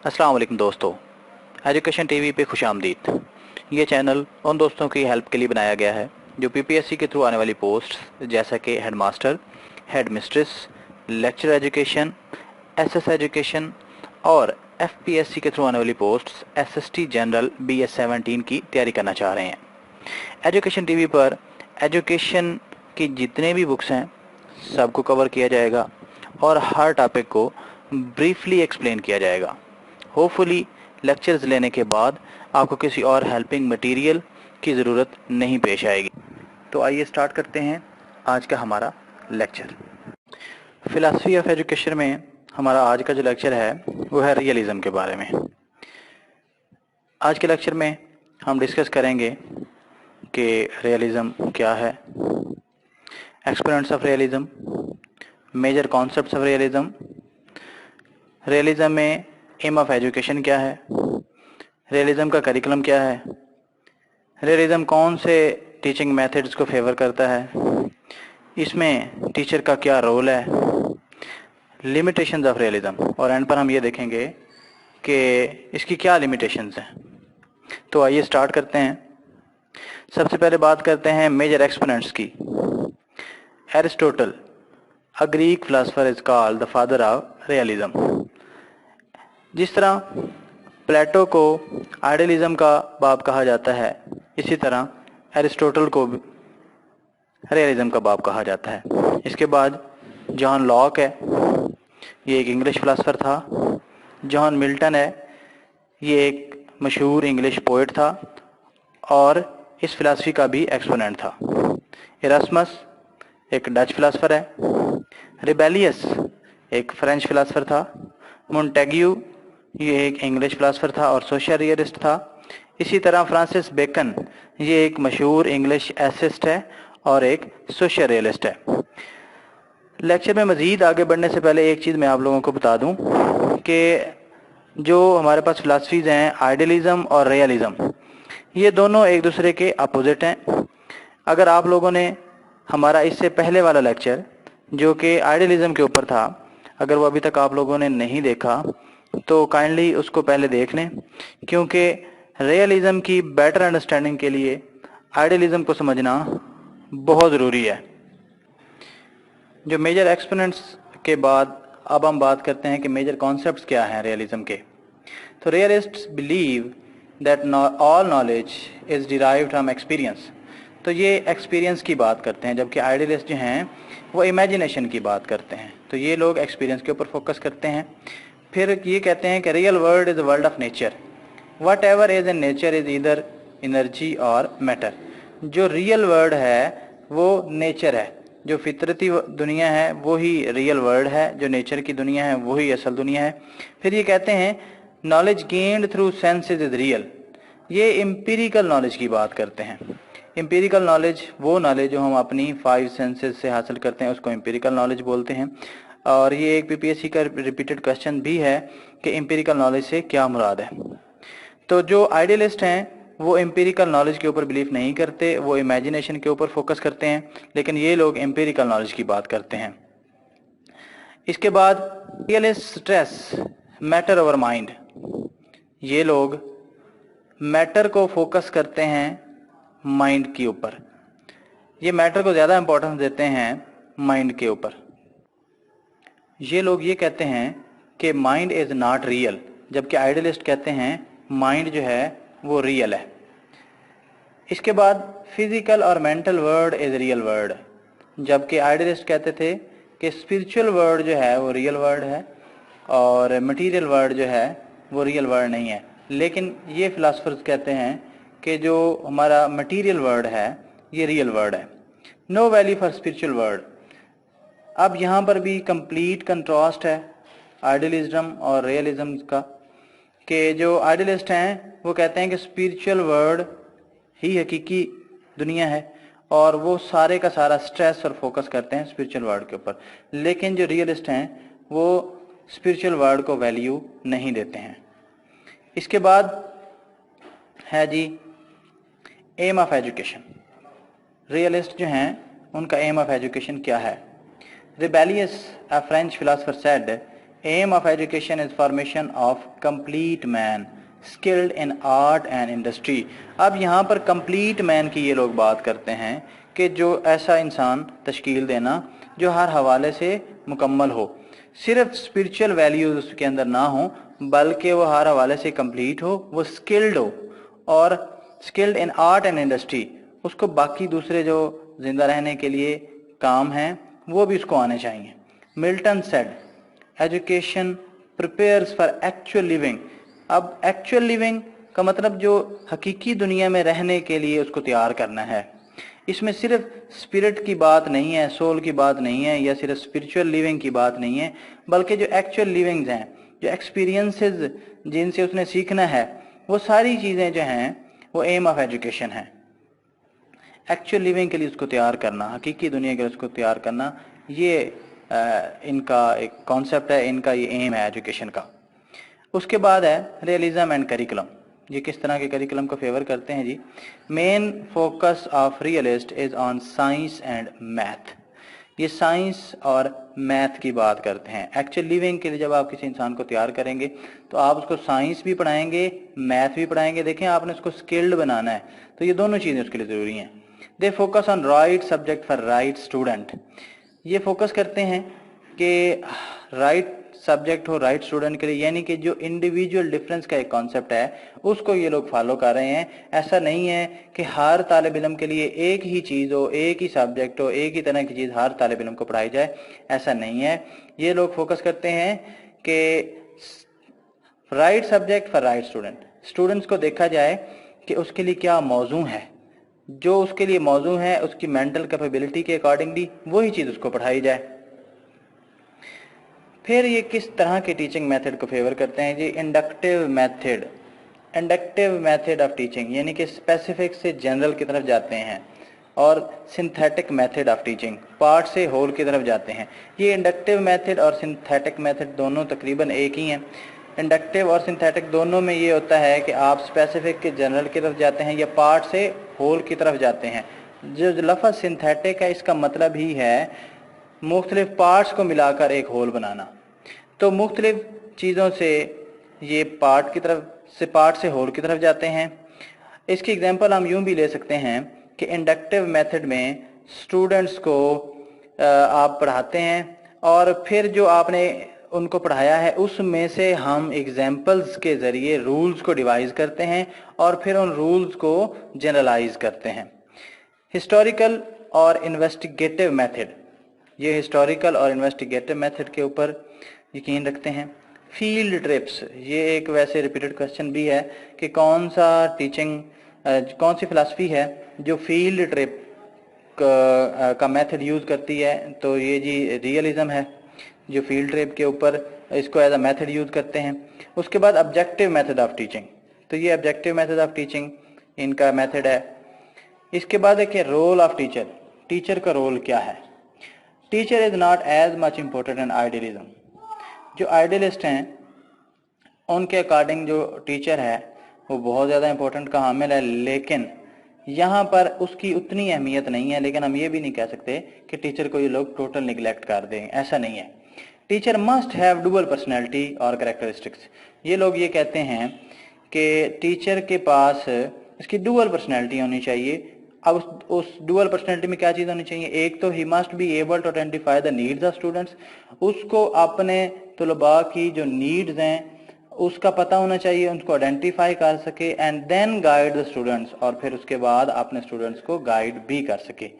अस्सलाम वालेकुम दोस्तों, एजुकेशन टीवी पे खुशामदीद। ये चैनल उन दोस्तों की हेल्प के लिए बनाया गया है जो पीपीएससी के थ्रू आने वाली पोस्ट जैसा कि head master, head mistress, lecture education, SS education और एफपीएससी के थ्रू आने वाली पोस्ट्स एसएसटी जनरल बीएस 17 की तैयारी करना चाह रहे हैं। एजुकेशन टीवी पर एजुकेशन की जितने भी बुक्स हैं सबको कवर किया जाएगा और हर टॉपिक को ब्रीफली एक्सप्लेन किया जाएगा। होपफुली लेक्चर्स लेने के बाद आपको किसी और हेल्पिंग मटेरियल की ज़रूरत नहीं पेश आएगी। तो आइए स्टार्ट करते हैं आज का हमारा लेक्चर। फिलॉसफी ऑफ एजुकेशन में हमारा आज का जो लेक्चर है वो है रियलिज़म के बारे में। आज के लेक्चर में हम डिस्कस करेंगे कि रियलिज़म क्या है, exponents of realism, major concepts of realism, realism में एम ऑफ एजुकेशन क्या है, रियलिज़म का करिकुलम क्या है, रियलिज़म कौन से टीचिंग मेथड्स को फेवर करता है, इसमें टीचर का क्या रोल है, लिमिटेशंस ऑफ रियलिज़म, और एंड पर हम ये देखेंगे कि इसकी क्या लिमिटेशंस हैं। तो आइए स्टार्ट करते हैं। सबसे पहले बात करते हैं मेजर एक्सपोनेंट्स की। Aristotle, a Greek philosopher, is called the father of realism. जिस तरह प्लेटो को आइडियलिज्म का बाप कहा जाता है, इसी तरह एरिस्टोटल को रियलिज्म का बाप कहा जाता है। इसके बाद जॉन लॉक है, ये एक इंग्लिश फिलोसोफर था। जॉन मिल्टन है, ये एक मशहूर इंग्लिश पोएट था और इस फिलॉसफी का भी एक्सपोनेंट था। इरास्मस एक डच फिलोसोफर है। रिबेलियस एक फ्रेंच फिलोसोफर था। मोंटेग्यू ये एक इंग्लिश फिलोसोफर था और सोशल रियलिस्ट था। इसी तरह फ्रांसिस बेकन ये एक मशहूर इंग्लिश एसिस्ट है और एक सोशल रियलिस्ट है। लेक्चर में मज़ीद आगे बढ़ने से पहले एक चीज़ मैं आप लोगों को बता दूं कि जो हमारे पास फिलासफीज़ हैं आइडियलिज़म और रियलिज़म, ये दोनों एक दूसरे के अपोजिट हैं। अगर आप लोगों ने हमारा इससे पहले वाला लेक्चर जो कि आइडियलिज़म के ऊपर था, अगर वो अभी तक आप लोगों ने नहीं देखा तो काइंडली उसको पहले देख लें, क्योंकि रियलिज़म की बेटर अंडरस्टैंडिंग के लिए आइडियलिज़म को समझना बहुत ज़रूरी है। जो मेजर एक्सपोनेंट्स के बाद अब हम बात करते हैं कि मेजर कॉन्सेप्ट्स क्या हैं रियलिज़म के। तो realists believe that all knowledge is derived from experience. तो ये एक्सपीरियंस की बात करते हैं, जबकि आइडियलिस्ट जो हैं वो इमेजिनेशन की बात करते हैं। तो ये लोग एक्सपीरियंस के ऊपर फोकस करते हैं। फिर ये कहते हैं कि real world is a world of nature, what ever is in nature is either energy और मैटर। जो रियल वर्ल्ड है वो नेचर है, जो फितरती दुनिया है वो ही रियल वर्ल्ड है, जो नेचर की दुनिया है वो ही असल दुनिया है। फिर ये कहते हैं knowledge gained through senses is real. ये एम्पिरिकल नॉलेज की बात करते हैं। एम्पिरिकल नॉलेज वो नॉलेज जो हम अपनी 5 सेंसेस से हासिल करते हैं उसको एम्पिरिकल नॉलेज बोलते हैं। और ये एक पीपीएससी का रिपीटेड क्वेश्चन भी है कि एम्पिरिकल नॉलेज से क्या मुराद है। तो जो आइडियलिस्ट हैं वो एम्पिरिकल नॉलेज के ऊपर बिलीव नहीं करते, वो इमेजिनेशन के ऊपर फोकस करते हैं, लेकिन ये लोग एम्पिरिकल नॉलेज की बात करते हैं। इसके बाद realist stress matter over mind. ये लोग मैटर को फोकस करते हैं माइंड के ऊपर, ये मैटर को ज़्यादा इंपॉर्टेंस देते हैं माइंड के ऊपर। ये लोग ये कहते हैं कि माइंड इज़ नॉट रियल, जबकि आइडियलिस्ट कहते हैं माइंड जो है वो रियल है। इसके बाद फिजिकल और mental world is real world, जबकि आइडियलिस्ट कहते थे कि स्पिरिचुअल वर्ल्ड जो है वो रियल वर्ल्ड है और मटेरियल वर्ल्ड जो है वो रियल वर्ल्ड नहीं है। लेकिन ये फिलासफर्स कहते हैं कि जो हमारा मटेरियल वर्ल्ड है ये रियल वर्ल्ड है। No value for spiritual world. अब यहाँ पर भी कंप्लीट कंट्रास्ट है आइडियलिज्म और रियलिज्म का, कि जो आइडियलिस्ट हैं वो कहते हैं कि स्पिरिचुअल वर्ल्ड ही हकीकी दुनिया है और वो सारे का सारा स्ट्रेस और फोकस करते हैं स्पिरिचुअल वर्ल्ड के ऊपर। लेकिन जो रियलिस्ट हैं वो स्पिरिचुअल वर्ल्ड को वैल्यू नहीं देते हैं। इसके बाद है जी एम ऑफ एजुकेशन। रियलिस्ट जो हैं उनका एम ऑफ एजुकेशन क्या है। Rabelais, a French philosopher, said aim of education is formation of complete man skilled in art and industry. अब यहाँ पर कंप्लीट मैन की ये लोग बात करते हैं कि जो ऐसा इंसान तश्कील देना जो हर हवाले से मुकम्मल हो, सिर्फ स्पिरिचुअल वैल्यूज उसके अंदर ना हो बल्कि वो हर हवाले से कंप्लीट हो, वो स्किल्ड हो और skilled in art and industry, उसको बाकी दूसरे जो जिंदा रहने के लिए काम हैं वो भी उसको आने चाहिए। Milton said education prepares for actual living. अब एक्चुअल लिविंग का मतलब जो हकीकी दुनिया में रहने के लिए उसको तैयार करना है। इसमें सिर्फ स्पिरिट की बात नहीं है, सोल की बात नहीं है, या सिर्फ स्पिरिचुअल लिविंग की बात नहीं है, बल्कि जो एक्चुअल लिविंग्स हैं, जो एक्सपीरियंसेस जिनसे उसने सीखना है, वो सारी चीज़ें जो हैं वो एम ऑफ एजुकेशन है। एक्चुअल लिविंग के लिए उसको तैयार करना, हकीकी दुनिया के लिए उसको तैयार करना, ये इनका एक कॉन्सेप्ट है, इनका ये एम है एजुकेशन का। उसके बाद है रियलिज्म एंड करिकुलम। ये किस तरह के करिकुलम को फेवर करते हैं जी। Main focus of realist is on science and math. ये साइंस और मैथ की बात करते हैं। एक्चुअल लिविंग के लिए जब आप किसी इंसान को तैयार करेंगे तो आप उसको साइंस भी पढ़ाएंगे, मैथ भी पढ़ाएंगे। देखें, आपने उसको स्किल्ड बनाना है तो ये दोनों चीज़ें उसके लिए ज़रूरी हैं। They focus on right subject for right student. ये फोकस करते हैं कि राइट सब्जेक्ट हो राइट स्टूडेंट के लिए, यानी कि जो इंडिविजुअल डिफरेंस का एक कॉन्सेप्ट है उसको ये लोग फॉलो कर रहे हैं। ऐसा नहीं है कि हर तालिब इल्म के लिए एक ही चीज़ हो, एक ही सब्जेक्ट हो, एक ही तरह की चीज़ हर तालिब इल्म को पढ़ाई जाए, ऐसा नहीं है। ये लोग फोकस करते हैं कि right subject for right student. Students को देखा जाए कि उसके लिए क्या मौजू है, जो उसके लिए मौजू है उसकी मेंटल कैपेबिलिटी के अकॉर्डिंगली वही चीज़ उसको पढ़ाई जाए। फिर ये किस तरह के टीचिंग मेथड को फेवर करते हैं जी। Inductive method, inductive method of teaching, यानी कि स्पेसिफिक से जनरल की तरफ जाते हैं, और synthetic method of teaching, part से होल की तरफ जाते हैं। ये इंडक्टिव मेथड और सिंथेटिक मेथड दोनों तकरीबन एक ही हैं। इंडक्टिव और सिंथेटिक दोनों में ये होता है कि आप स्पेसिफिक के जनरल की तरफ जाते हैं या पार्ट से होल की तरफ जाते हैं। जो लफ्ज़ सिंथेटिक है इसका मतलब ही है मुख्तलिफ पार्ट्स को मिलाकर एक होल बनाना। तो मुख्तलिफ चीज़ों से ये पार्ट की तरफ से, पार्ट से होल की तरफ जाते हैं। इसकी एग्जांपल हम यूं भी ले सकते हैं कि इंडक्टिव मेथड में स्टूडेंट्स को आप पढ़ाते हैं और फिर जो आपने उनको पढ़ाया है उसमें से हम एग्जांपल्स के ज़रिए रूल्स को डिवाइस करते हैं और फिर उन रूल्स को जनरलाइज करते हैं। हिस्टोरिकल और इन्वेस्टिगेटिव मेथड, ये हिस्टोरिकल और इन्वेस्टिगेटिव मेथड के ऊपर यकीन रखते हैं। फील्ड ट्रिप्स, ये एक वैसे रिपीटेड क्वेश्चन भी है कि कौन सा टीचिंग कौन सी फिलासफी है जो फील्ड ट्रिप का मेथड यूज़ करती है, तो ये जी रियलिज्म है जो फील्ड ट्रिप के ऊपर इसको एज अ मेथड यूज़ करते हैं। उसके बाद ऑब्जेक्टिव मेथड ऑफ टीचिंग, तो ये ऑब्जेक्टिव मेथड ऑफ टीचिंग इनका मेथड है। इसके बाद देखिए रोल ऑफ टीचर, टीचर का रोल क्या है। Teacher is not as much important in idealism. जो आइडियलिस्ट हैं उनके अकॉर्डिंग जो टीचर है वो बहुत ज़्यादा इंपॉर्टेंट का हामिल है, लेकिन यहाँ पर उसकी उतनी अहमियत नहीं है। लेकिन हम ये भी नहीं कह सकते कि टीचर को ये लोग टोटल निगलेक्ट कर दें, ऐसा नहीं है। Teacher must have dual personality और कैरेक्टरिस्टिक्स। ये लोग ये कहते हैं कि टीचर के पास इसकी डुअल पर्सनैलिटी होनी चाहिए। अब उस डुअल पर्सनैलिटी में क्या चीज़ होनी चाहिए, एक तो ही must be able to identify the needs of students, उसको अपने तलबा की जो नीड्स हैं उसका पता होना चाहिए, उनको आइडेंटिफाई कर सके, and then guide the students, और फिर उसके बाद अपने स्टूडेंट्स को गाइड भी कर सके।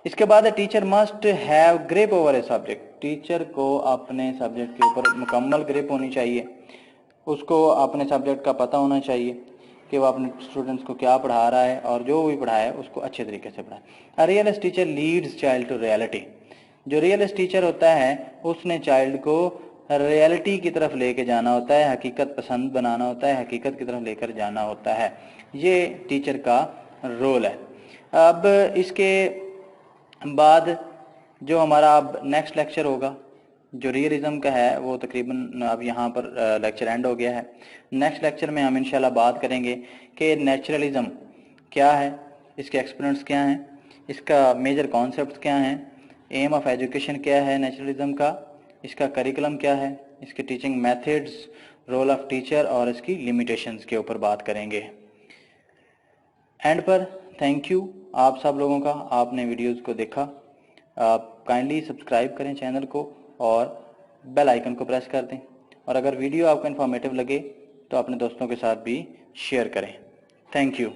इसके बाद teacher must have grip over a subject. Teacher को अपने सब्जेक्ट के ऊपर मुकम्मल ग्रिप होनी चाहिए, उसको अपने सब्जेक्ट का पता होना चाहिए कि वो अपने स्टूडेंट्स को क्या पढ़ा रहा है और जो भी पढ़ाए उसको अच्छे तरीके से पढ़ाए। A realist teacher leads child to reality. जो रियलिस्ट टीचर होता है उसने चाइल्ड को रियलिटी की तरफ लेके जाना होता है, हकीकत पसंद बनाना होता है, हकीकत की तरफ लेकर जाना होता है। ये टीचर का रोल है। अब इसके बाद जो हमारा अब नेक्स्ट लेक्चर होगा जो रियलिज्म का है वो तकरीबन अब यहाँ पर लेक्चर एंड हो गया है। नेक्स्ट लेक्चर में हम इंशाल्लाह बात करेंगे कि नेचुरलिज्म क्या है, इसके एक्सपोनेंट्स क्या हैं, इसका मेजर कॉन्सेप्ट्स क्या हैं, एम ऑफ एजुकेशन क्या है नेचुरलिज्म का, इसका करिकुलम क्या है, इसके teaching methods, role of teacher और इसकी लिमिटेशंस के ऊपर बात करेंगे। एंड पर थैंक यू आप सब लोगों का, आपने वीडियोस को देखा। आप काइंडली सब्सक्राइब करें चैनल को और बेल आइकन को प्रेस कर दें, और अगर वीडियो आपको इन्फॉर्मेटिव लगे तो अपने दोस्तों के साथ भी शेयर करें। Thank you.